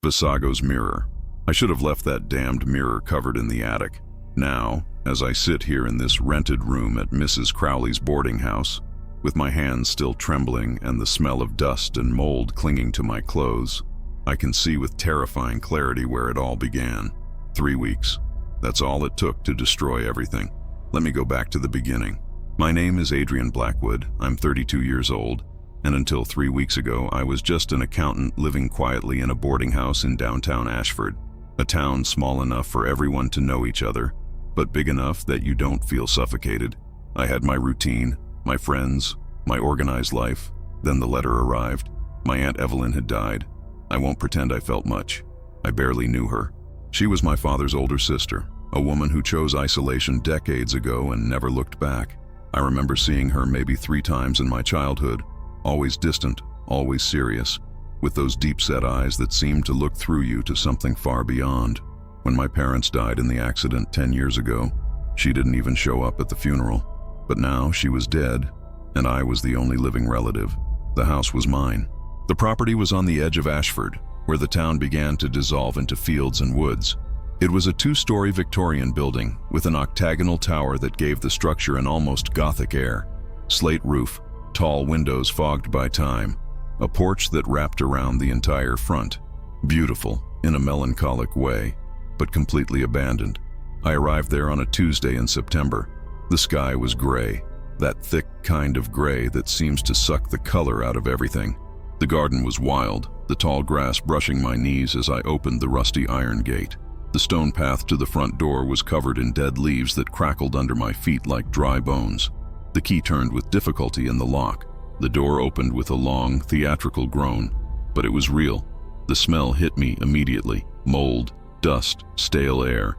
Vassago's mirror. I should have left that damned mirror covered in the attic. Now, as I sit here in this rented room at Mrs. Crowley's boarding house, with my hands still trembling and the smell of dust and mold clinging to my clothes, I can see with terrifying clarity where it all began. 3 weeks. That's all it took to destroy everything. Let me go back to the beginning. My name is Adrian Blackwood. I'm 32 years old, and until 3 weeks ago, I was just an accountant living quietly in a boarding house in downtown Ashford, a town small enough for everyone to know each other, but big enough that you don't feel suffocated. I had my routine, my friends, my organized life. Then the letter arrived. My Aunt Evelyn had died. I won't pretend I felt much. I barely knew her. She was my father's older sister, a woman who chose isolation decades ago and never looked back. I remember seeing her maybe 3 times in my childhood, always distant, always serious, with those deep-set eyes that seemed to look through you to something far beyond. When my parents died in the accident 10 years ago, she didn't even show up at the funeral. But now she was dead, and I was the only living relative. The house was mine. The property was on the edge of Ashford, where the town began to dissolve into fields and woods. It was a 2-story Victorian building with an octagonal tower that gave the structure an almost Gothic air. Slate roof, tall windows fogged by time, a porch that wrapped around the entire front. Beautiful, in a melancholic way, but completely abandoned. I arrived there on a Tuesday in September. The sky was gray, that thick kind of gray that seems to suck the color out of everything. The garden was wild, the tall grass brushing my knees as I opened the rusty iron gate. The stone path to the front door was covered in dead leaves that crackled under my feet like dry bones. The key turned with difficulty in the lock. The door opened with a long, theatrical groan, but it was real. The smell hit me immediately. Mold, dust, stale air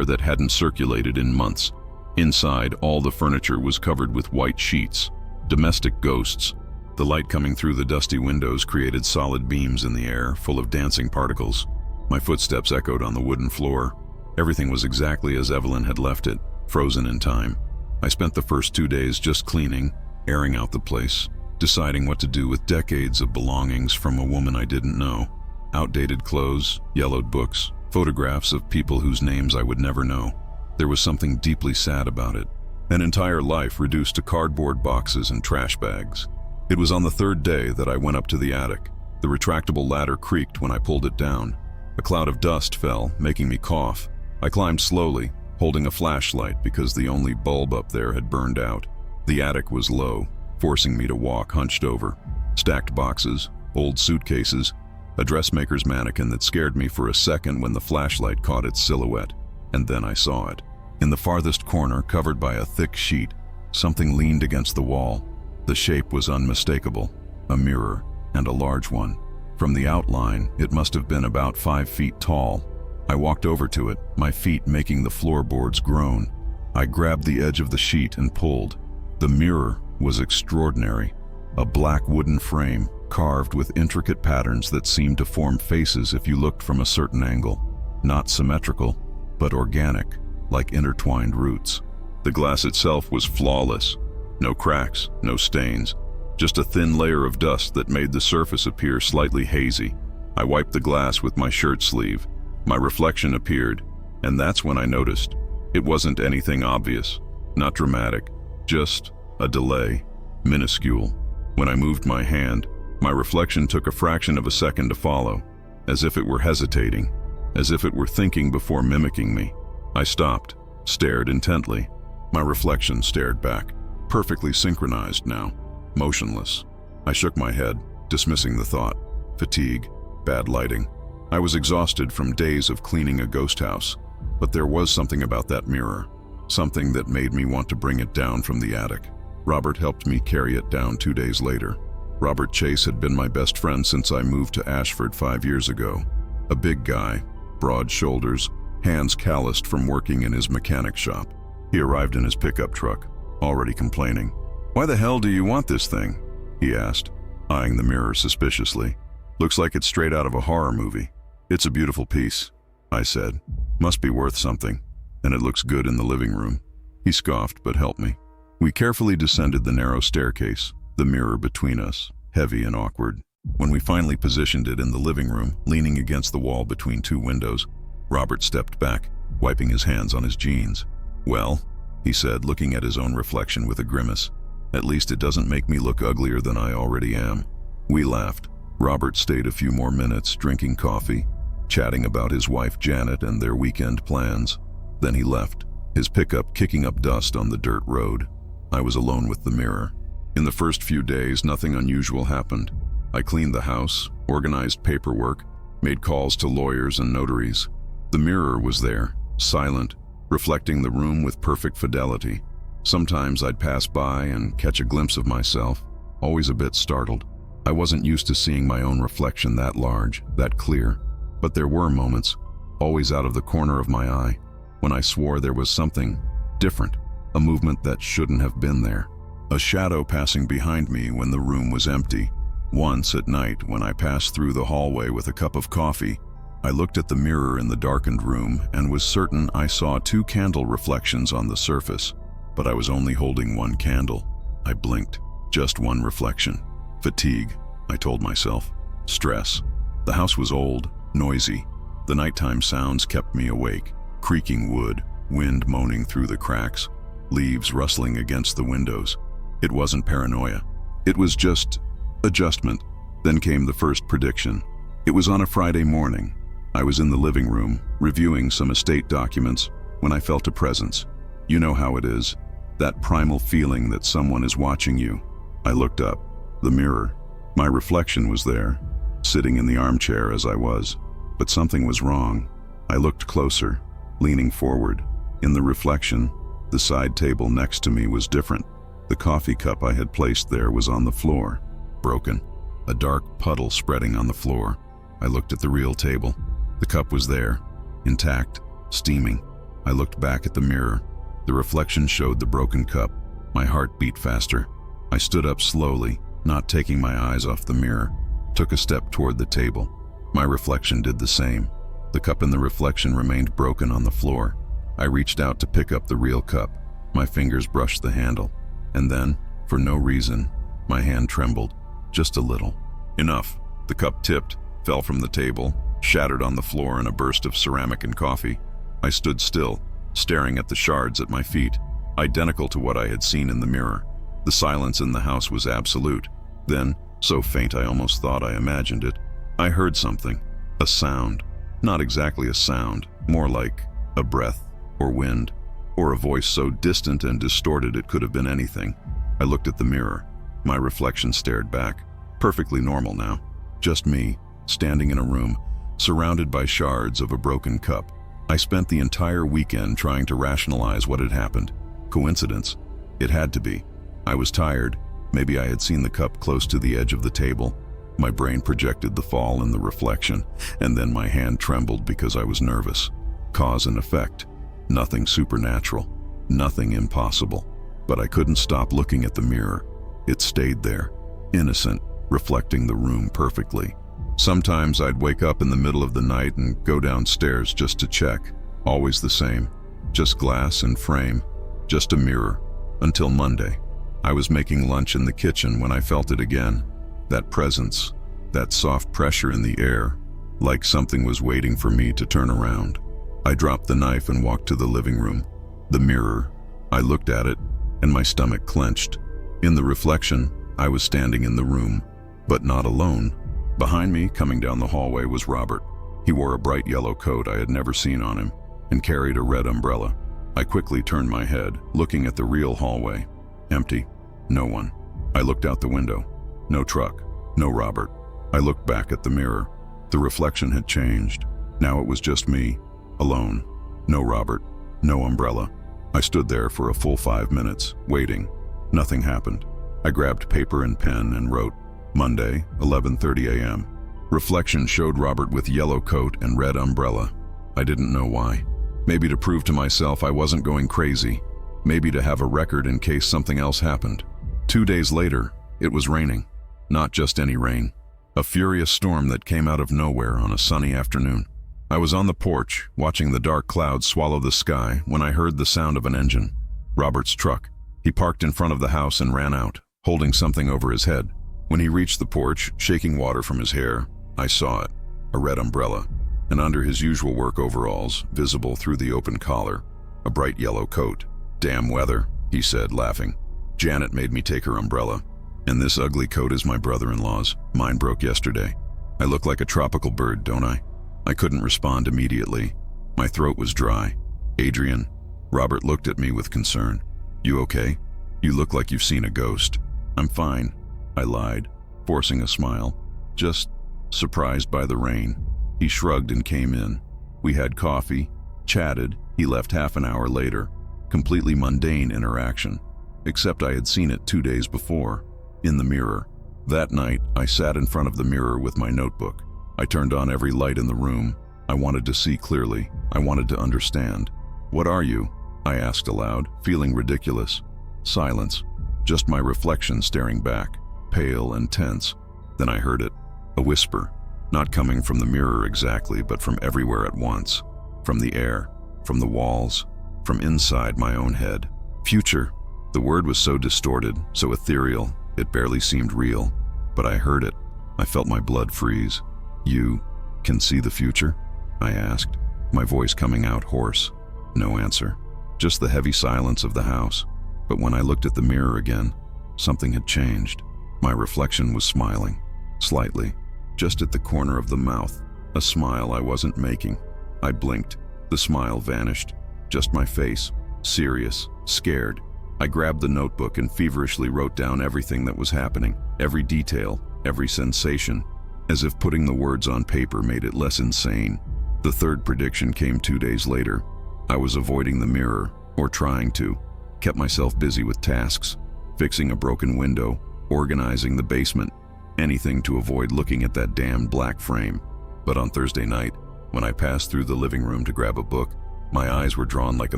that hadn't circulated in months. Inside, all the furniture was covered with white sheets, domestic ghosts. The light coming through the dusty windows created solid beams in the air, full of dancing particles. My footsteps echoed on the wooden floor. Everything was exactly as Evelyn had left it, frozen in time. I spent the first 2 days just cleaning, airing out the place, deciding what to do with decades of belongings from a woman I didn't know. Outdated clothes, yellowed books, photographs of people whose names I would never know. There was something deeply sad about it. An entire life reduced to cardboard boxes and trash bags. It was on the 3rd day that I went up to the attic. The retractable ladder creaked when I pulled it down. A cloud of dust fell, making me cough. I climbed slowly, holding a flashlight because the only bulb up there had burned out. The attic was low, forcing me to walk hunched over. Stacked boxes, old suitcases, a dressmaker's mannequin that scared me for a second when the flashlight caught its silhouette. And then I saw it. In the farthest corner, covered by a thick sheet, something leaned against the wall. The shape was unmistakable, a mirror, and a large one. From the outline, it must have been about 5 feet tall. I walked over to it, my feet making the floorboards groan. I grabbed the edge of the sheet and pulled. The mirror was extraordinary. A black wooden frame, carved with intricate patterns that seemed to form faces if you looked from a certain angle. Not symmetrical, but organic, like intertwined roots. The glass itself was flawless. No cracks, no stains, just a thin layer of dust that made the surface appear slightly hazy. I wiped the glass with my shirt sleeve. My reflection appeared, and that's when I noticed. It wasn't anything obvious, not dramatic, just a delay, minuscule. When I moved my hand, my reflection took a fraction of a second to follow, as if it were hesitating, as if it were thinking before mimicking me. I stopped, stared intently. My reflection stared back, perfectly synchronized now, motionless. I shook my head, dismissing the thought. Fatigue, bad lighting. I was exhausted from days of cleaning a ghost house, but there was something about that mirror, something that made me want to bring it down from the attic. Robert helped me carry it down 2 days later. Robert Chase had been my best friend since I moved to Ashford 5 years ago. A big guy, broad shoulders, hands calloused from working in his mechanic shop. He arrived in his pickup truck, already complaining. "Why the hell do you want this thing?" he asked, eyeing the mirror suspiciously. "Looks like it's straight out of a horror movie." "It's a beautiful piece," I said. "Must be worth something, and it looks good in the living room." He scoffed but helped me. We carefully descended the narrow staircase, the mirror between us, heavy and awkward. When we finally positioned it in the living room, leaning against the wall between two windows, Robert stepped back, wiping his hands on his jeans. "Well," he said, looking at his own reflection with a grimace, "at least it doesn't make me look uglier than I already am." We laughed. Robert stayed a few more minutes, drinking coffee, chatting about his wife Janet and their weekend plans. Then he left, his pickup kicking up dust on the dirt road. I was alone with the mirror. In the first few days, nothing unusual happened. I cleaned the house, organized paperwork, made calls to lawyers and notaries. The mirror was there, silent, reflecting the room with perfect fidelity. Sometimes I'd pass by and catch a glimpse of myself, always a bit startled. I wasn't used to seeing my own reflection that large, that clear. But there were moments, always out of the corner of my eye, when I swore there was something different, a movement that shouldn't have been there. A shadow passing behind me when the room was empty. Once at night, when I passed through the hallway with a cup of coffee, I looked at the mirror in the darkened room and was certain I saw two candle reflections on the surface, but I was only holding one candle. I blinked. Just one reflection. Fatigue, I told myself. Stress. The house was old, noisy. The nighttime sounds kept me awake. Creaking wood, wind moaning through the cracks, leaves rustling against the windows. It wasn't paranoia. It was just adjustment. Then came the first prediction. It was on a Friday morning. I was in the living room, reviewing some estate documents, when I felt a presence. You know how it is, that primal feeling that someone is watching you. I looked up. The mirror. My reflection was there, sitting in the armchair as I was. But something was wrong. I looked closer, leaning forward. In the reflection, the side table next to me was different. The coffee cup I had placed there was on the floor, broken. A dark puddle spreading on the floor. I looked at the real table. The cup was there, intact, steaming. I looked back at the mirror. The reflection showed the broken cup. My heart beat faster. I stood up slowly, not taking my eyes off the mirror. Took a step toward the table. My reflection did the same. The cup in the reflection remained broken on the floor. I reached out to pick up the real cup. My fingers brushed the handle. And then, for no reason, my hand trembled, just a little. Enough. The cup tipped, fell from the table, shattered on the floor in a burst of ceramic and coffee. I stood still, staring at the shards at my feet, identical to what I had seen in the mirror. The silence in the house was absolute. Then, so faint I almost thought I imagined it, I heard something. A sound. Not exactly a sound, more like a breath, or wind, or a voice so distant and distorted it could have been anything. I looked at the mirror. My reflection stared back. Perfectly normal now. Just me, standing in a room, surrounded by shards of a broken cup. I spent the entire weekend trying to rationalize what had happened. Coincidence? It had to be. I was tired. Maybe I had seen the cup close to the edge of the table. My brain projected the fall in the reflection, and then my hand trembled because I was nervous. Cause and effect. Nothing supernatural. Nothing impossible. But I couldn't stop looking at the mirror. It stayed there, innocent, reflecting the room perfectly. Sometimes I'd wake up in the middle of the night and go downstairs just to check. Always the same. Just glass and frame. Just a mirror. Until Monday. I was making lunch in the kitchen when I felt it again. That presence. That soft pressure in the air. Like something was waiting for me to turn around. I dropped the knife and walked to the living room. The mirror. I looked at it, and my stomach clenched. In the reflection, I was standing in the room, but not alone. Behind me, coming down the hallway, was Robert. He wore a bright yellow coat I had never seen on him, and carried a red umbrella. I quickly turned my head, looking at the real hallway. Empty. No one. I looked out the window. No truck. No Robert. I looked back at the mirror. The reflection had changed. Now it was just me, alone. No Robert. No umbrella. I stood there for a full 5 minutes, waiting. Nothing happened. I grabbed paper and pen and wrote, Monday, 11:30 a.m. Reflection showed Robert with yellow coat and red umbrella. I didn't know why. Maybe to prove to myself I wasn't going crazy. Maybe to have a record in case something else happened. 2 days later, it was raining. Not just any rain. A furious storm that came out of nowhere on a sunny afternoon. I was on the porch, watching the dark clouds swallow the sky, when I heard the sound of an engine. Robert's truck. He parked in front of the house and ran out, holding something over his head. When he reached the porch, shaking water from his hair, I saw it, a red umbrella, and under his usual work overalls, visible through the open collar, a bright yellow coat. "Damn weather," he said, laughing. "Janet made me take her umbrella. And this ugly coat is my brother-in-law's. Mine broke yesterday. I look like a tropical bird, don't I?" I couldn't respond immediately. My throat was dry. "Adrian," Robert looked at me with concern. "You okay? You look like you've seen a ghost." "I'm fine," I lied, forcing a smile. "Just surprised by the rain." He shrugged and came in. We had coffee, chatted. He left half an hour later. Completely mundane interaction, except I had seen it 2 days before, in the mirror. That night, I sat in front of the mirror with my notebook. I turned on every light in the room. I wanted to see clearly. I wanted to understand. "What are you?" I asked aloud, feeling ridiculous. Silence. Just my reflection staring back, pale and tense. Then I heard it. A whisper. Not coming from the mirror exactly, but from everywhere at once. From the air, from the walls, from inside my own head. "Future." The word was so distorted, so ethereal, it barely seemed real. But I heard it. I felt my blood freeze. "You can see the future?" I asked, my voice coming out hoarse. No answer. Just the heavy silence of the house. But when I looked at the mirror again, something had changed. My reflection was smiling. Slightly. Just at the corner of the mouth. A smile I wasn't making. I blinked. The smile vanished. Just my face. Serious. Scared. I grabbed the notebook and feverishly wrote down everything that was happening. Every detail. Every sensation. As if putting the words on paper made it less insane. The third prediction came 2 days later. I was avoiding the mirror, or trying to. Kept myself busy with tasks. Fixing a broken window. Organizing the basement. Anything to avoid looking at that damned black frame. But on Thursday night, when I passed through the living room to grab a book, my eyes were drawn like a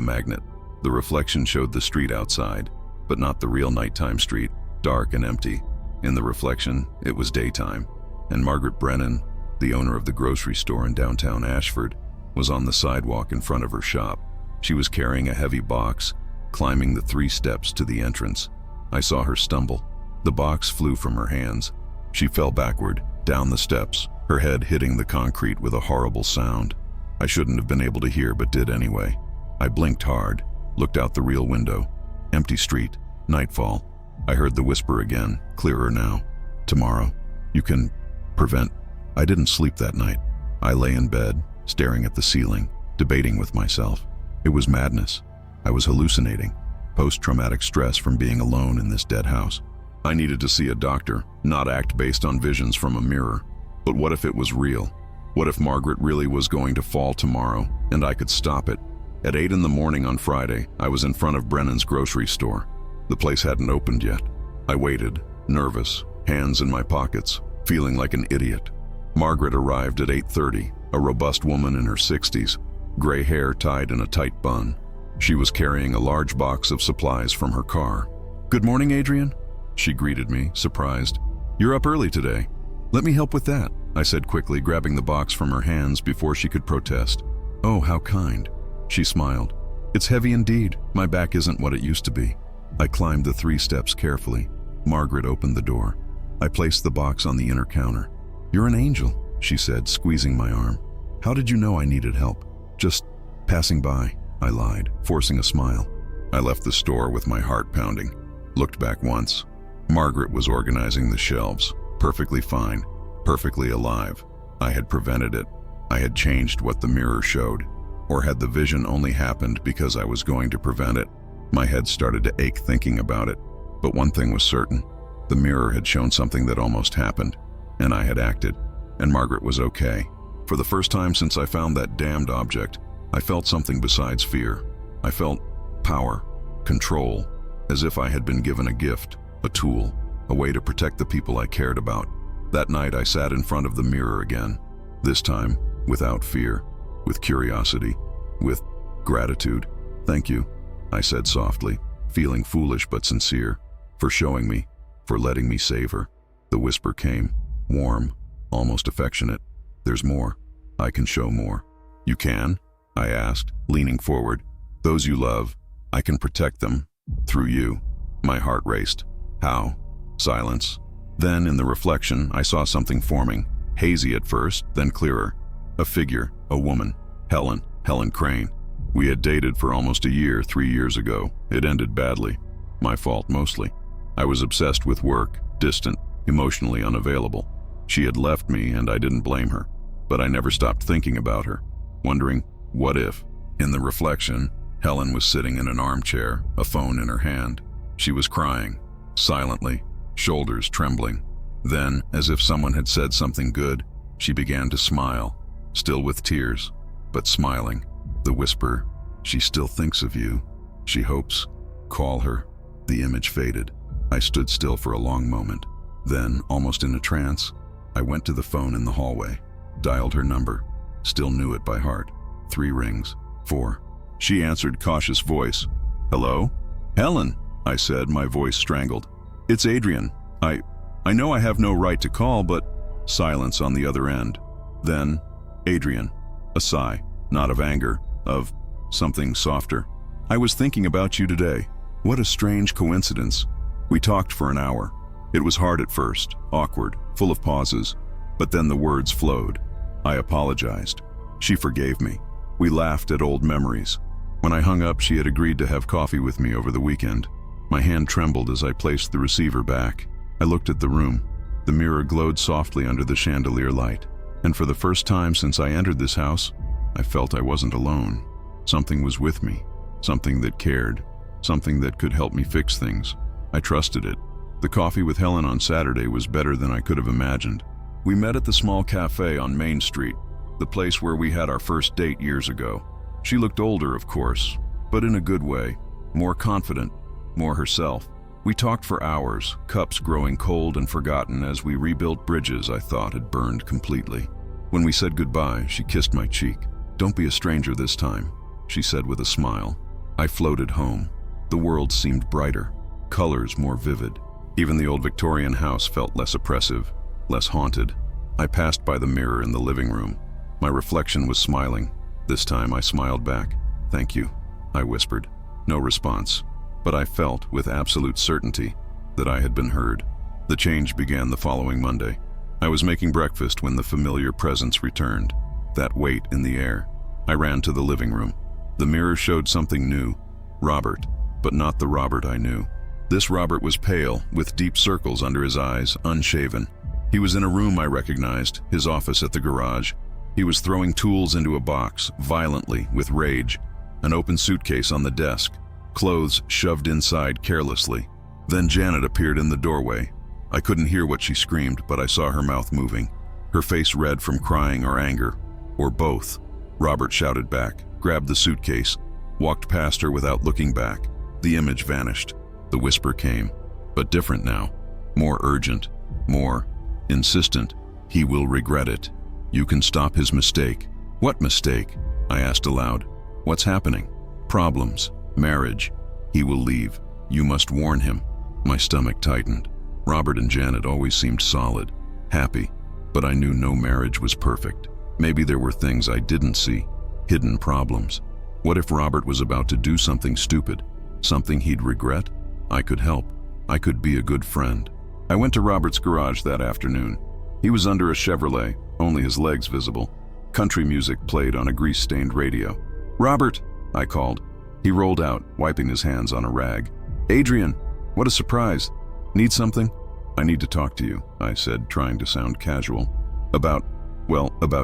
magnet. The reflection showed the street outside, but not the real nighttime street, dark and empty. In the reflection, it was daytime, and Margaret Brennan, the owner of the grocery store in downtown Ashford, was on the sidewalk in front of her shop. She was carrying a heavy box, climbing the 3 steps to the entrance. I saw her stumble. The box flew from her hands. She fell backward, down the steps, her head hitting the concrete with a horrible sound. I shouldn't have been able to hear, but did anyway. I blinked hard, looked out the rear window. Empty street, nightfall. I heard the whisper again, clearer now. "Tomorrow, you can prevent." I didn't sleep that night. I lay in bed, staring at the ceiling, debating with myself. It was madness. I was hallucinating. Post-traumatic stress from being alone in this dead house. I needed to see a doctor, not act based on visions from a mirror. But what if it was real? What if Margaret really was going to fall tomorrow, and I could stop it? At 8 in the morning on Friday, I was in front of Brennan's grocery store. The place hadn't opened yet. I waited, nervous, hands in my pockets, feeling like an idiot. Margaret arrived at 8:30, a robust woman in her 60s, gray hair tied in a tight bun. She was carrying a large box of supplies from her car. "Good morning, Adrian," she greeted me, surprised. "You're up early today." "Let me help with that," I said quickly, grabbing the box from her hands before she could protest. "Oh, how kind." She smiled. "It's heavy indeed. My back isn't what it used to be." I climbed the 3 steps carefully. Margaret opened the door. I placed the box on the inner counter. "You're an angel," she said, squeezing my arm. "How did you know I needed help?" "Just passing by," I lied, forcing a smile. I left the store with my heart pounding. Looked back once. Margaret was organizing the shelves, perfectly fine, perfectly alive. I had prevented it. I had changed what the mirror showed. Or had the vision only happened because I was going to prevent it? My head started to ache thinking about it. But one thing was certain. The mirror had shown something that almost happened, and I had acted, and Margaret was okay. For the first time since I found that damned object, I felt something besides fear. I felt power, control, as if I had been given a gift, a tool, a way to protect the people I cared about. That night I sat in front of the mirror again, this time without fear, with curiosity, with gratitude. "Thank you," I said softly, feeling foolish but sincere, "for showing me, for letting me save her." The whisper came, warm, almost affectionate. "There's more. I can show more." "You can?" I asked, leaning forward. "Those you love, I can protect them, through you." My heart raced. "How?" Silence. Then, in the reflection, I saw something forming, hazy at first, then clearer. A figure, a woman, Helen Crane. We had dated for almost a year 3 years ago. It ended badly. My fault mostly. I was obsessed with work, distant, emotionally unavailable. She had left me and I didn't blame her. But I never stopped thinking about her, wondering, what if? In the reflection, Helen was sitting in an armchair, a phone in her hand. She was crying, silently, shoulders trembling. Then, as if someone had said something good, she began to smile, still with tears, but smiling. The whisper, "She still thinks of you. She hopes. Call her." The image faded. I stood still for a long moment. Then, almost in a trance, I went to the phone in the hallway, dialed her number, still knew it by heart. 3 rings, 4. She answered, cautious voice. "Hello?" "Helen," I said, my voice strangled. "It's Adrian. I know I have no right to call, but..." Silence on the other end. Then, "Adrian." A sigh, not of anger, of something softer. "I was thinking about you today. What a strange coincidence." We talked for an hour. It was hard at first, awkward, full of pauses, but then the words flowed. I apologized. She forgave me. We laughed at old memories. When I hung up, she had agreed to have coffee with me over the weekend. My hand trembled as I placed the receiver back. I looked at the room. The mirror glowed softly under the chandelier light. And for the first time since I entered this house, I felt I wasn't alone. Something was with me. Something that cared. Something that could help me fix things. I trusted it. The coffee with Helen on Saturday was better than I could have imagined. We met at the small cafe on Main Street, the place where we had our first date years ago. She looked older, of course, but in a good way. More confident, more herself. We talked for hours, cups growing cold and forgotten as we rebuilt bridges I thought had burned completely. When we said goodbye, she kissed my cheek. "Don't be a stranger this time," she said with a smile. I floated home. The world seemed brighter, colors more vivid. Even the old Victorian house felt less oppressive, less haunted. I passed by the mirror in the living room. My reflection was smiling. This time I smiled back. "Thank you," I whispered. No response, but I felt with absolute certainty that I had been heard. The change began the following Monday. I was making breakfast when the familiar presence returned. That weight in the air. I ran to the living room. The mirror showed something new. Robert, but not the Robert I knew. This Robert was pale, with deep circles under his eyes, unshaven. He was in a room I recognized, his office at the garage. He was throwing tools into a box, violently, with rage. An open suitcase on the desk, clothes shoved inside carelessly. Then Janet appeared in the doorway. I couldn't hear what she screamed, but I saw her mouth moving, her face red from crying or anger, or both. Robert shouted back, grabbed the suitcase, walked past her without looking back. The image vanished. The whisper came, but different now, more urgent, more insistent. "He will regret it. You can stop his mistake." "What mistake?" I asked aloud. "What's happening?" "Problems. Marriage. He will leave. You must warn him." My stomach tightened. Robert and Janet always seemed solid, happy, but I knew no marriage was perfect. Maybe there were things I didn't see, hidden problems. What if Robert was about to do something stupid, something he'd regret? I could help. I could be a good friend. I went to Robert's garage that afternoon. He was under a Chevrolet, only his legs visible. Country music played on a grease-stained radio. "Robert," I called. He rolled out, wiping his hands on a rag. "Adrian, what a surprise. Need something?" "I need to talk to you," I said, trying to sound casual. About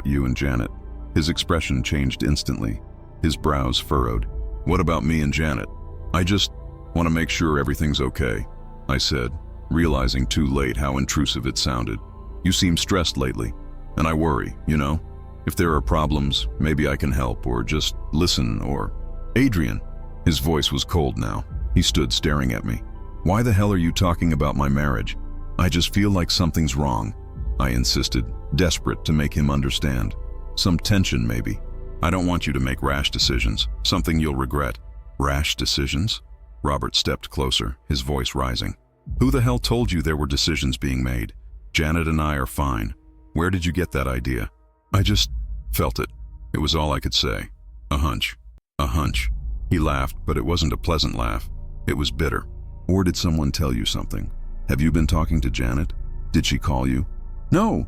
you and Janet." His expression changed instantly. His brows furrowed. "What about me and Janet?" "I just want to make sure everything's okay," I said, realizing too late how intrusive it sounded. "You seem stressed lately, and I worry, you know? If there are problems, maybe I can help, or just listen, or..." "Adrian." His voice was cold now. He stood staring at me. "Why the hell are you talking about my marriage? I just feel like something's wrong," I insisted, desperate to make him understand. "Some tension, maybe. I don't want you to make rash decisions, something you'll regret." "Rash decisions?" Robert stepped closer, his voice rising. "Who the hell told you there were decisions being made? Janet and I are fine. Where did you get that idea?" "I just felt it." It was all I could say. "A hunch." "A hunch." He laughed, but it wasn't a pleasant laugh. It was bitter. "Or did someone tell you something? Have you been talking to Janet? Did she call you? No,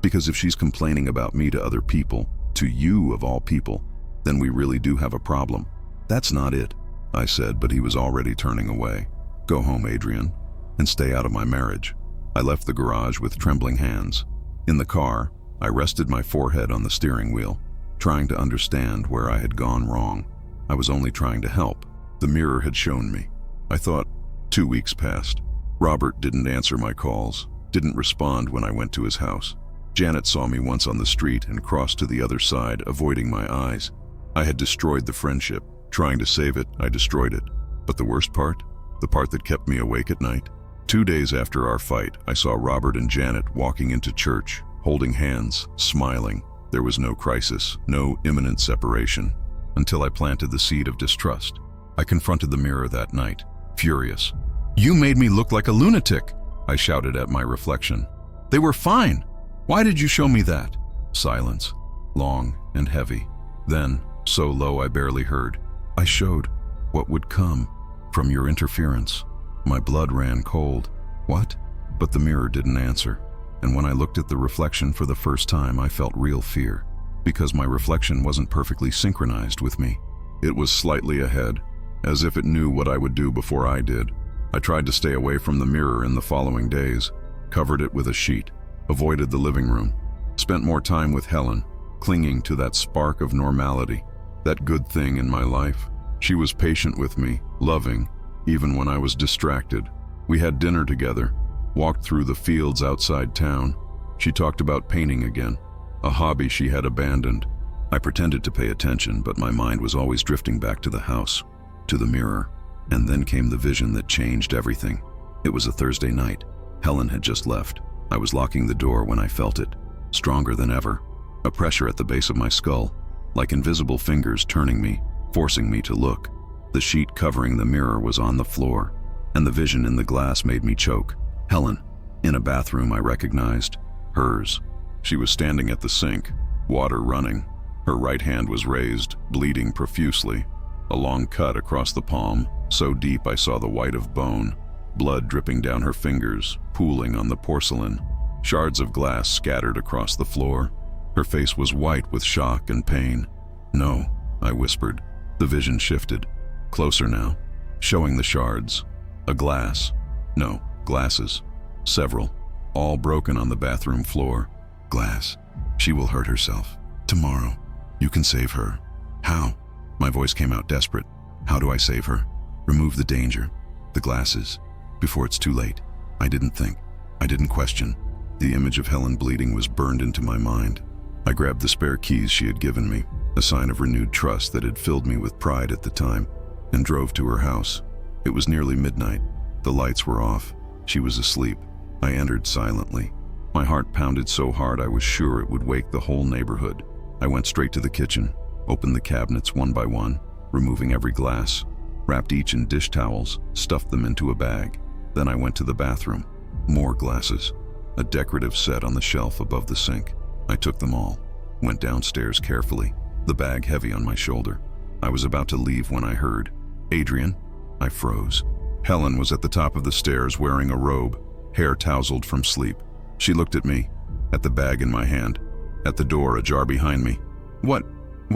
because if she's complaining about me to other people, to you of all people, then we really do have a problem. That's not it, I said, but he was already turning away. Go home, Adrian, and stay out of my marriage. I left the garage with trembling hands. In the car, I rested my forehead on the steering wheel, trying to understand where I had gone wrong. I was only trying to help. The mirror had shown me. I thought. 2 weeks passed. Robert didn't answer my calls, didn't respond when I went to his house. Janet saw me once on the street and crossed to the other side, avoiding my eyes. I had destroyed the friendship. Trying to save it, I destroyed it. But the worst part? The part that kept me awake at night? 2 days after our fight, I saw Robert and Janet walking into church, holding hands, smiling. There was no crisis, no imminent separation, until I planted the seed of distrust. I confronted the mirror that night, furious. You made me look like a lunatic, I shouted at my reflection. They were fine. Why did you show me that? Silence, long and heavy. Then, so low I barely heard, I showed what would come from your interference. My blood ran cold. What? But the mirror didn't answer. And when I looked at the reflection for the first time, I felt real fear, because my reflection wasn't perfectly synchronized with me. It was slightly ahead, as if it knew what I would do before I did. I tried to stay away from the mirror in the following days, covered it with a sheet, avoided the living room, spent more time with Helen, clinging to that spark of normality, that good thing in my life. She was patient with me, loving, even when I was distracted. We had dinner together, walked through the fields outside town. She talked about painting again, a hobby she had abandoned. I pretended to pay attention, but my mind was always drifting back to the house, to the mirror. And then came the vision that changed everything. It was a Thursday night. Helen had just left. I was locking the door when I felt it, stronger than ever. A pressure at the base of my skull, like invisible fingers turning me, forcing me to look. The sheet covering the mirror was on the floor, and the vision in the glass made me choke. Helen, in a bathroom I recognized, hers. She was standing at the sink, water running. Her right hand was raised, bleeding profusely. A long cut across the palm, so deep I saw the white of bone, blood dripping down her fingers, pooling on the porcelain, shards of glass scattered across the floor. Her face was white with shock and pain. No, I whispered. The vision shifted, closer now, showing the shards. A glass. No, glasses. Several, all broken on the bathroom floor. Glass. She will hurt herself. Tomorrow. You can save her. How? My voice came out desperate. How do I save her? Remove the danger. The glasses. Before it's too late. I didn't think. I didn't question. The image of Helen bleeding was burned into my mind. I grabbed the spare keys she had given me, a sign of renewed trust that had filled me with pride at the time, and drove to her house. It was nearly midnight. The lights were off. She was asleep. I entered silently. My heart pounded so hard I was sure it would wake the whole neighborhood. I went straight to the kitchen, opened the cabinets one by one, removing every glass, wrapped each in dish towels, stuffed them into a bag. Then I went to the bathroom. More glasses. A decorative set on the shelf above the sink. I took them all, went downstairs carefully, the bag heavy on my shoulder. I was about to leave when I heard, "Adrian?" I froze. Helen was at the top of the stairs wearing a robe, hair tousled from sleep. She looked at me, at the bag in my hand, at the door ajar behind me. What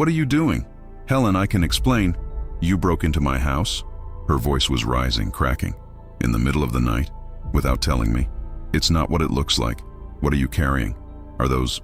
are you doing?" "Helen, I can explain. You broke into my house?" Her voice was rising, cracking. "In the middle of the night? Without telling me? It's not what it looks like. What are you carrying? Are those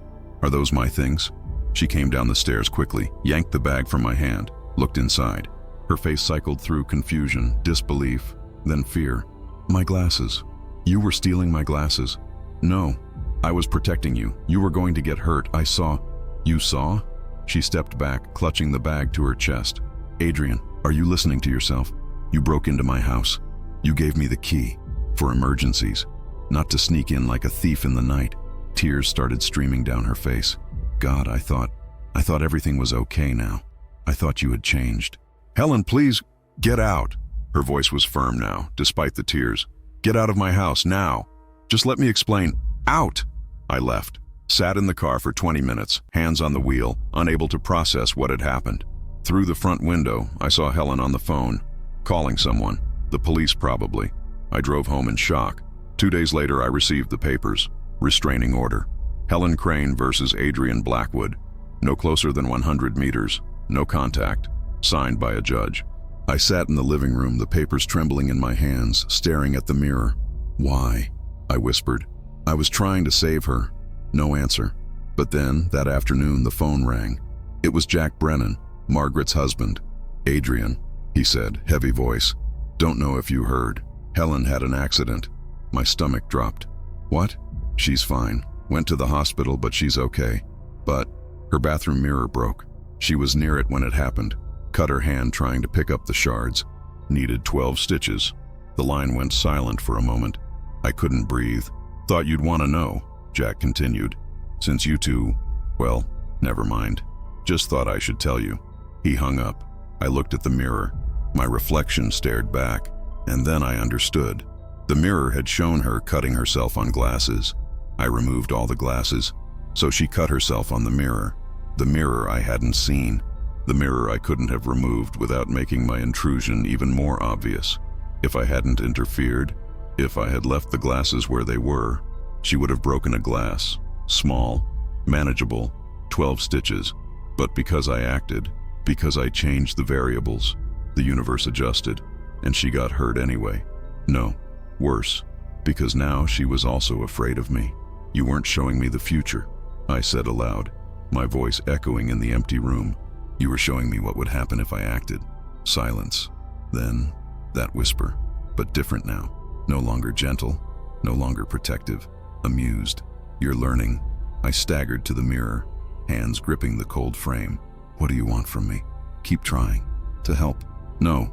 my things?" She came down the stairs quickly, yanked the bag from my hand, looked inside. Her face cycled through confusion, disbelief, then fear. "My glasses. You were stealing my glasses." "No, I was protecting you. You were going to get hurt. I saw." "You saw?" She stepped back, clutching the bag to her chest. "Adrian, are you listening to yourself? You broke into my house. You gave me the key. For emergencies. Not to sneak in like a thief in the night." Tears started streaming down her face. "God, I thought everything was okay now. I thought you had changed." "Helen, please, get out." Her voice was firm now, despite the tears. "Get out of my house, now. Just let me explain. Out!" I left. Sat in the car for 20 minutes, hands on the wheel, unable to process what had happened. Through the front window, I saw Helen on the phone, calling someone. The police, probably. I drove home in shock. 2 days later, I received the papers. Restraining order. Helen Crane versus Adrian Blackwood. No closer than 100 meters. No contact. Signed by a judge. I sat in the living room, the papers trembling in my hands, staring at the mirror. Why? I whispered. I was trying to save her. No answer. But then, that afternoon, the phone rang. It was Jack Brennan, Margaret's husband. Adrian, he said, heavy voice. Don't know if you heard. Helen had an accident. My stomach dropped. What? She's fine. Went to the hospital, but she's okay. But her bathroom mirror broke. She was near it when it happened. Cut her hand trying to pick up the shards. Needed 12 stitches. The line went silent for a moment. I couldn't breathe. Thought you'd want to know, Jack continued. Since you two, well, never mind. Just thought I should tell you. He hung up. I looked at the mirror. My reflection stared back, and then I understood. The mirror had shown her cutting herself on glasses. I removed all the glasses, so she cut herself on the mirror. The mirror I hadn't seen. The mirror I couldn't have removed without making my intrusion even more obvious. If I hadn't interfered, if I had left the glasses where they were, she would have broken a glass. Small, manageable, 12 stitches. But because I acted, because I changed the variables, the universe adjusted, and she got hurt anyway. No, worse, because now she was also afraid of me. You weren't showing me the future, I said aloud, my voice echoing in the empty room. You were showing me what would happen if I acted. Silence. Then, that whisper, but different now. No longer gentle, no longer protective, amused. You're learning. I staggered to the mirror, hands gripping the cold frame. What do you want from me? Keep trying. To help. No,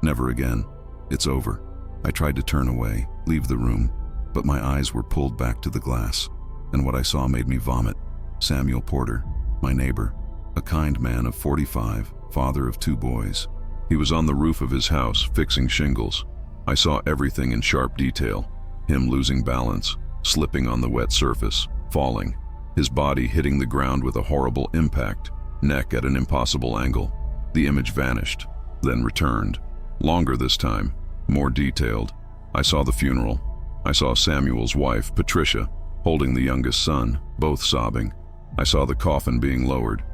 never again. It's over. I tried to turn away, leave the room, but my eyes were pulled back to the glass, and what I saw made me vomit. Samuel Porter, my neighbor, a kind man of 45, father of 2 boys. He was on the roof of his house, fixing shingles. I saw everything in sharp detail. Him losing balance, slipping on the wet surface, falling, his body hitting the ground with a horrible impact, neck at an impossible angle. The image vanished, then returned. Longer this time, more detailed. I saw the funeral. I saw Samuel's wife, Patricia, holding the youngest son, both sobbing. I saw the coffin being lowered.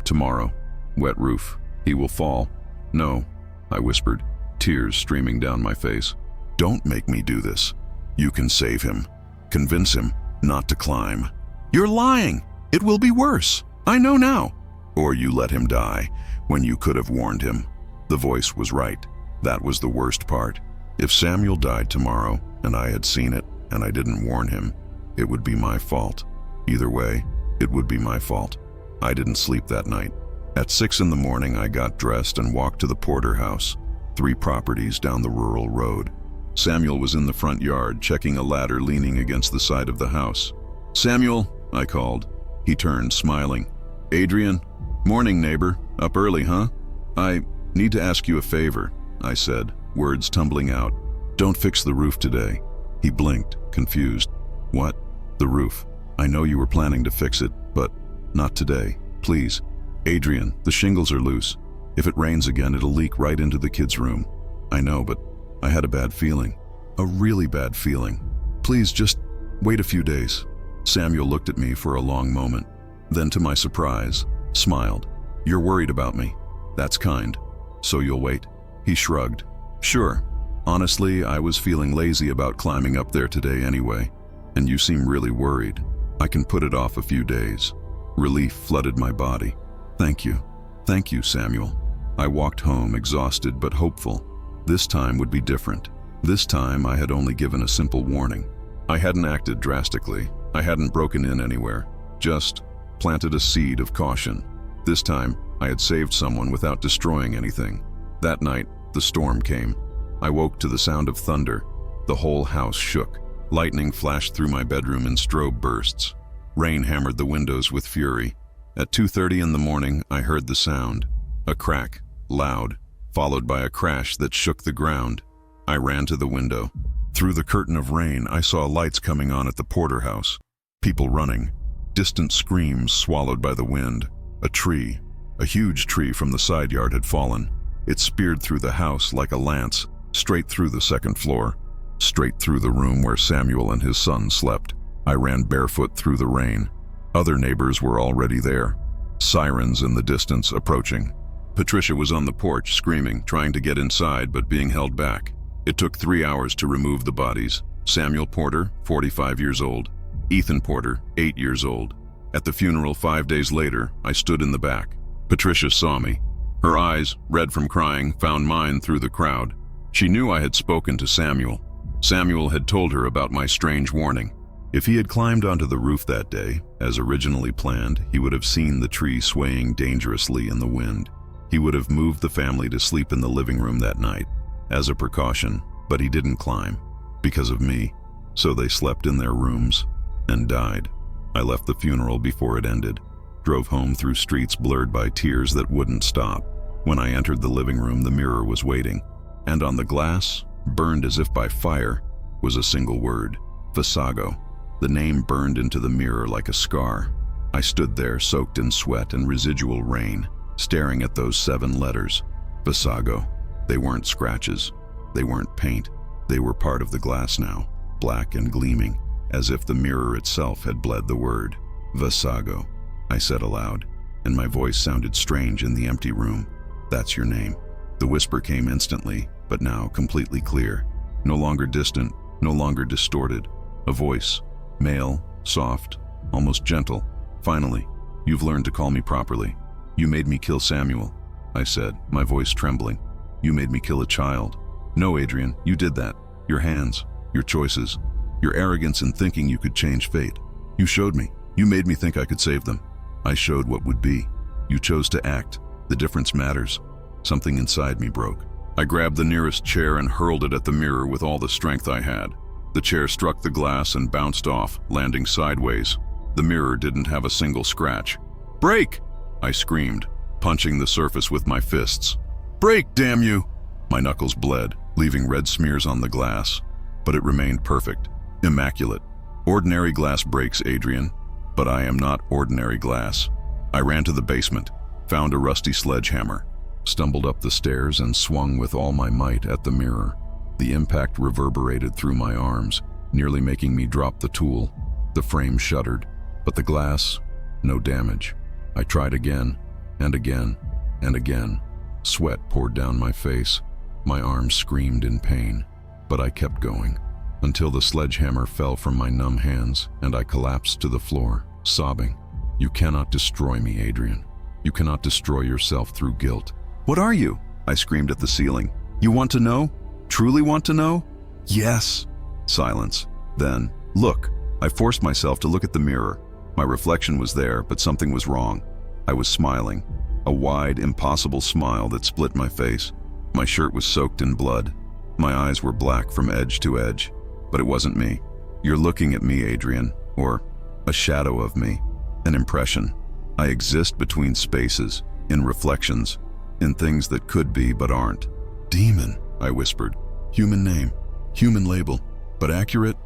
Tomorrow. Wet roof. He will fall. No, I whispered, tears streaming down my face. Don't make me do this. You can save him. Convince him not to climb. You're lying. It will be worse. I know now. Or you let him die when you could have warned him. The voice was right. That was the worst part. If Samuel died tomorrow and I had seen it and I didn't warn him, it would be my fault. Either way, it would be my fault. I didn't sleep that night. At 6 in the morning, I got dressed and walked to the Porter house, 3 properties down the rural road. Samuel was in the front yard, checking a ladder leaning against the side of the house. Samuel, I called. He turned, smiling. Adrian? Morning, neighbor. Up early, huh? I need to ask you a favor, I said, words tumbling out. Don't fix the roof today. He blinked, confused. What? The roof. I know you were planning to fix it, but not today. Please. Adrian, the shingles are loose. If it rains again, it'll leak right into the kids' room. I know, but I had a bad feeling. A really bad feeling. Please just wait a few days. Samuel looked at me for a long moment. Then, to my surprise, smiled. You're worried about me. That's kind. So you'll wait? He shrugged. Sure. Honestly, I was feeling lazy about climbing up there today anyway, and you seem really worried. I can put it off a few days. Relief flooded my body. Thank you. Thank you, Samuel. I walked home, exhausted but hopeful. This time would be different. This time I had only given a simple warning. I hadn't acted drastically. I hadn't broken in anywhere. Just planted a seed of caution. This time, I had saved someone without destroying anything. That night, the storm came. I woke to the sound of thunder. The whole house shook. Lightning flashed through my bedroom in strobe bursts. Rain hammered the windows with fury. At 2:30 in the morning, I heard the sound. A crack, loud, followed by a crash that shook the ground. I ran to the window. Through the curtain of rain, I saw lights coming on at the Porter house. People running. Distant screams swallowed by the wind. A tree, a huge tree from the side yard had fallen. It speared through the house like a lance, straight through the second floor. straight through the room where Samuel and his son slept. I ran barefoot through the rain. Other neighbors were already there, sirens in the distance approaching. Patricia was on the porch screaming, trying to get inside but being held back. It took 3 hours to remove the bodies. Samuel Porter, 45 years old. Ethan Porter, 8 years old. At the funeral 5 days later, I stood in the back. Patricia saw me. Her eyes, red from crying, found mine through the crowd. She knew I had spoken to Samuel. Samuel had told her about my strange warning. If he had climbed onto the roof that day, as originally planned, he would have seen the tree swaying dangerously in the wind. He would have moved the family to sleep in the living room that night, as a precaution, but he didn't climb, because of me. So they slept in their rooms and died. I left the funeral before it ended, drove home through streets blurred by tears that wouldn't stop. When I entered the living room, the mirror was waiting, and on the glass, burned as if by fire, was a single word: Vassago. The name burned into the mirror like a scar. I stood there, soaked in sweat and residual rain, staring at those 7 letters. Vassago. They weren't scratches. They weren't paint. They were part of the glass now, black and gleaming, as if the mirror itself had bled the word. Vassago, I said aloud, and my voice sounded strange in the empty room. That's your name. The whisper came instantly, but now completely clear. No longer distant, no longer distorted. A voice. Male, soft, almost gentle. Finally, you've learned to call me properly. You made me kill Samuel, I said, my voice trembling. You made me kill a child. No, Adrian, you did that. Your hands, your choices, your arrogance in thinking you could change fate. You showed me. You made me think I could save them. I showed what would be. You chose to act. The difference matters. Something inside me broke. I grabbed the nearest chair and hurled it at the mirror with all the strength I had. The chair struck the glass and bounced off, landing sideways. The mirror didn't have a single scratch. "Break!" I screamed, punching the surface with my fists. "Break, damn you!" My knuckles bled, leaving red smears on the glass, but it remained perfect, immaculate. Ordinary glass breaks, Adrian, but I am not ordinary glass. I ran to the basement, found a rusty sledgehammer, stumbled up the stairs and swung with all my might at the mirror. The impact reverberated through my arms, nearly making me drop the tool. The frame shuddered, but the glass, no damage. I tried again, and again, and again. Sweat poured down my face. My arms screamed in pain, but I kept going, until the sledgehammer fell from my numb hands and I collapsed to the floor, sobbing. You cannot destroy me, Adrian. You cannot destroy yourself through guilt. What are you? I screamed at the ceiling. You want to know? Truly want to know? Yes. Silence. Then, look. I forced myself to look at the mirror. My reflection was there, but something was wrong. I was smiling. A wide, impossible smile that split my face. My shirt was soaked in blood. My eyes were black from edge to edge. But it wasn't me. You're looking at me, Adrian, or a shadow of me, an impression. I exist between spaces, in reflections, in things that could be but aren't. Demon, I whispered. Human name, human label, but accurate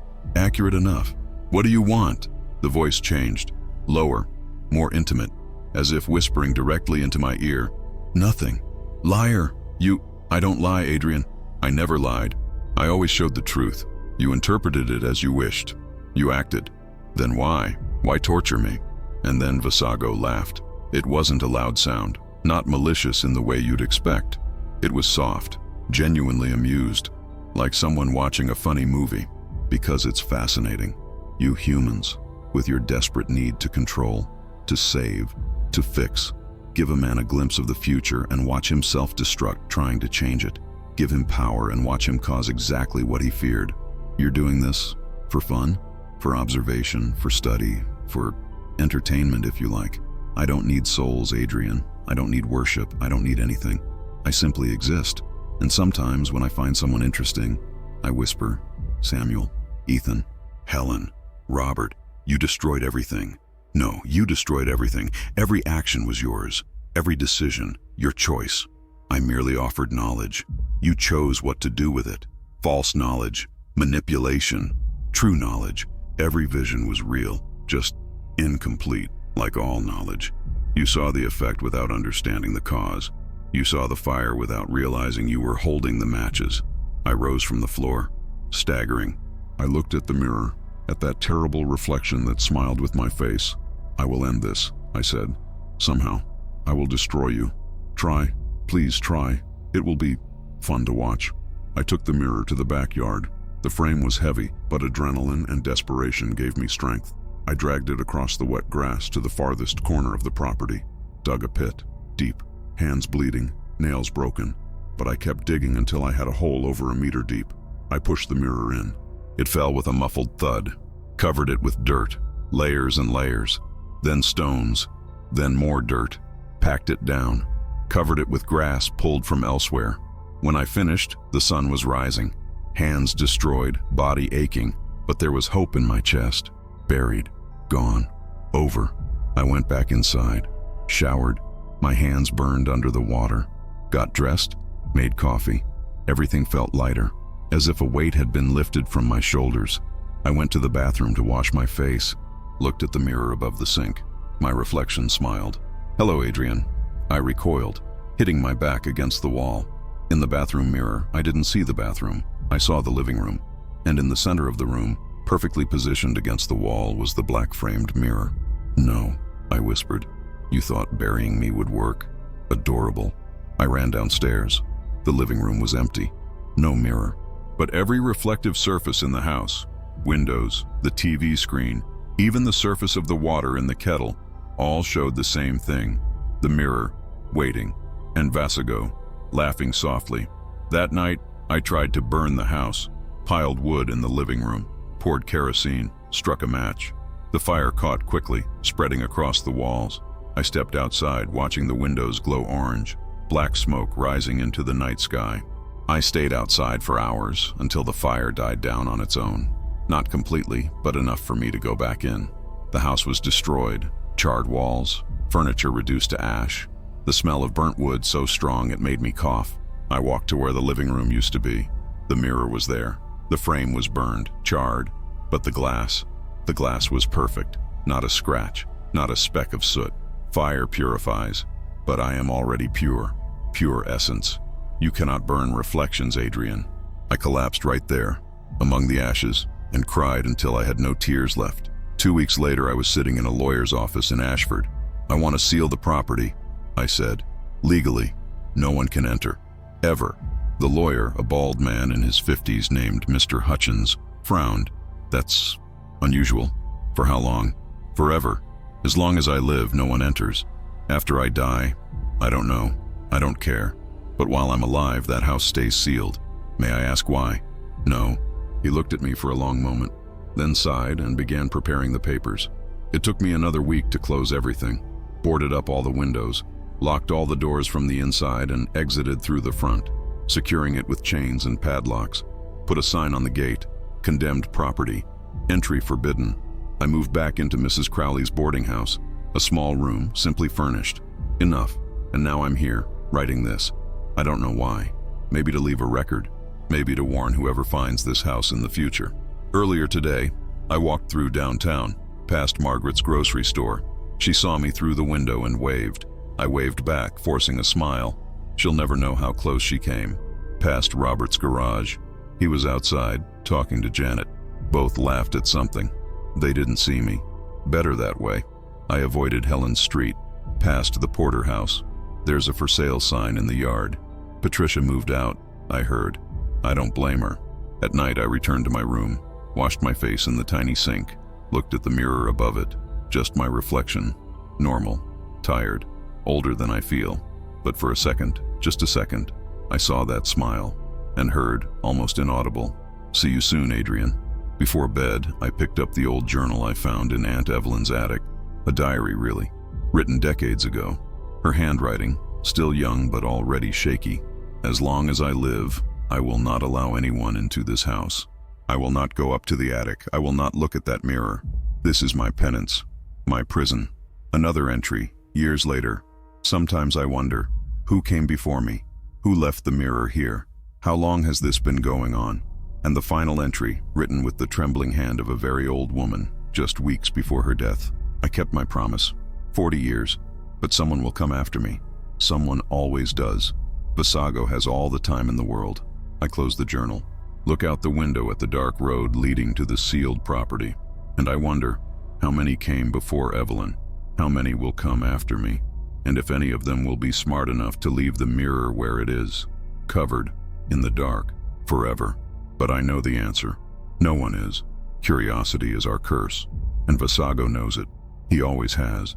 enough. What do you want? The voice changed, lower, more intimate, as if whispering directly into my ear. Nothing. Liar. I don't lie, Adrian. I never lied. I always showed the truth. You interpreted it as you wished. You acted. Then why? Why torture me? And then Vassago laughed. It wasn't a loud sound, not malicious in the way you'd expect. It was soft, genuinely amused, like someone watching a funny movie, because it's fascinating. You humans, with your desperate need to control, to save, to fix, give a man a glimpse of the future and watch him self-destruct trying to change it. Give him power and watch him cause exactly what he feared. You're doing this for fun, for observation, for study, for entertainment if you like. I don't need souls, Adrian. I don't need worship. I don't need anything. I simply exist. And sometimes when I find someone interesting, I whisper, Samuel, Ethan, Helen, Robert, you destroyed everything. No, you destroyed everything. Every action was yours. Every decision, your choice. I merely offered knowledge. You chose what to do with it. False knowledge, manipulation, true knowledge. Every vision was real, just incomplete, like all knowledge. You saw the effect without understanding the cause. You saw the fire without realizing you were holding the matches. I rose from the floor, staggering. I looked at the mirror, at that terrible reflection that smiled with my face. "I will end this," I said. "Somehow. I will destroy you. Try. Please try. It will be fun to watch." I took the mirror to the backyard. The frame was heavy, but adrenaline and desperation gave me strength. I dragged it across the wet grass to the farthest corner of the property, dug a pit, deep, hands bleeding, nails broken, but I kept digging until I had a hole over a meter deep. I pushed the mirror in. It fell with a muffled thud, covered it with dirt, layers and layers, then stones, then more dirt, packed it down, covered it with grass pulled from elsewhere. When I finished, the sun was rising, hands destroyed, body aching, but there was hope in my chest. Buried, gone, over. I went back inside, showered, my hands burned under the water, got dressed, made coffee. Everything felt lighter, as if a weight had been lifted from my shoulders. I went to the bathroom to wash my face, looked at the mirror above the sink. My reflection smiled. "Hello, Adrian." I recoiled, hitting my back against the wall. In the bathroom mirror, I didn't see the bathroom. I saw the living room, and in the center of the room, perfectly positioned against the wall, was the black-framed mirror. "No," I whispered. "You thought burying me would work? Adorable." I ran downstairs. The living room was empty. No mirror. But every reflective surface in the house, windows, the TV screen, even the surface of the water in the kettle, all showed the same thing. The mirror, waiting, and Vassago, laughing softly. That night, I tried to burn the house, piled wood in the living room, poured kerosene, struck a match. The fire caught quickly, spreading across the walls. I stepped outside, watching the windows glow orange, black smoke rising into the night sky. I stayed outside for hours until the fire died down on its own. Not completely, but enough for me to go back in. The house was destroyed, charred walls, furniture reduced to ash. The smell of burnt wood so strong it made me cough. I walked to where the living room used to be. The mirror was there. The frame was burned, charred, but the glass was perfect. Not a scratch, not a speck of soot. Fire purifies, but I am already pure, pure essence. You cannot burn reflections, Adrian. I collapsed right there, among the ashes, and cried until I had no tears left. 2 weeks later, I was sitting in a lawyer's office in Ashford. "I want to seal the property," I said. "Legally, no one can enter. Ever." The lawyer, a bald man in his 50s named Mr. Hutchins, frowned. "That's unusual. For how long?" "Forever. As long as I live, no one enters. After I die, I don't know. I don't care. But while I'm alive, that house stays sealed. May I ask why?" "No." He looked at me for a long moment, then sighed and began preparing the papers. It took me another week to close everything, boarded up all the windows, locked all the doors from the inside, and exited through the front, securing it with chains and padlocks. Put a sign on the gate, "Condemned property, entry forbidden." I moved back into Mrs. Crowley's boarding house, a small room, simply furnished. Enough, and now I'm here, writing this. I don't know why. Maybe to leave a record, maybe to warn whoever finds this house in the future. Earlier today, I walked through downtown, past Margaret's grocery store. She saw me through the window and waved. I waved back, forcing a smile. She'll never know how close she came. Past Robert's garage. He was outside, talking to Janet. Both laughed at something. They didn't see me. Better that way. I avoided Helen's Street, past the Porter house. There's a for sale sign in the yard. Patricia moved out, I heard. I don't blame her. At night, I returned to my room, washed my face in the tiny sink, looked at the mirror above it. Just my reflection. Normal. Tired. Older than I feel. But for a second, just a second, I saw that smile and heard, almost inaudible, "See you soon, Adrian." Before bed, I picked up the old journal I found in Aunt Evelyn's attic. A diary, really. Written decades ago. Her handwriting, still young but already shaky. "As long as I live, I will not allow anyone into this house. I will not go up to the attic. I will not look at that mirror. This is my penance, my prison." Another entry, years later. "Sometimes I wonder, who came before me? Who left the mirror here? How long has this been going on?" And the final entry, written with the trembling hand of a very old woman, just weeks before her death. "I kept my promise. 40 years. But someone will come after me. Someone always does. Vassago has all the time in the world." I closed the journal. look out the window at the dark road leading to the sealed property, and I wonder how many came before Evelyn, how many will come after me, and if any of them will be smart enough to leave the mirror where it is, covered in the dark, forever. But I know the answer. No one is. Curiosity is our curse, and Vassago knows it. He always has.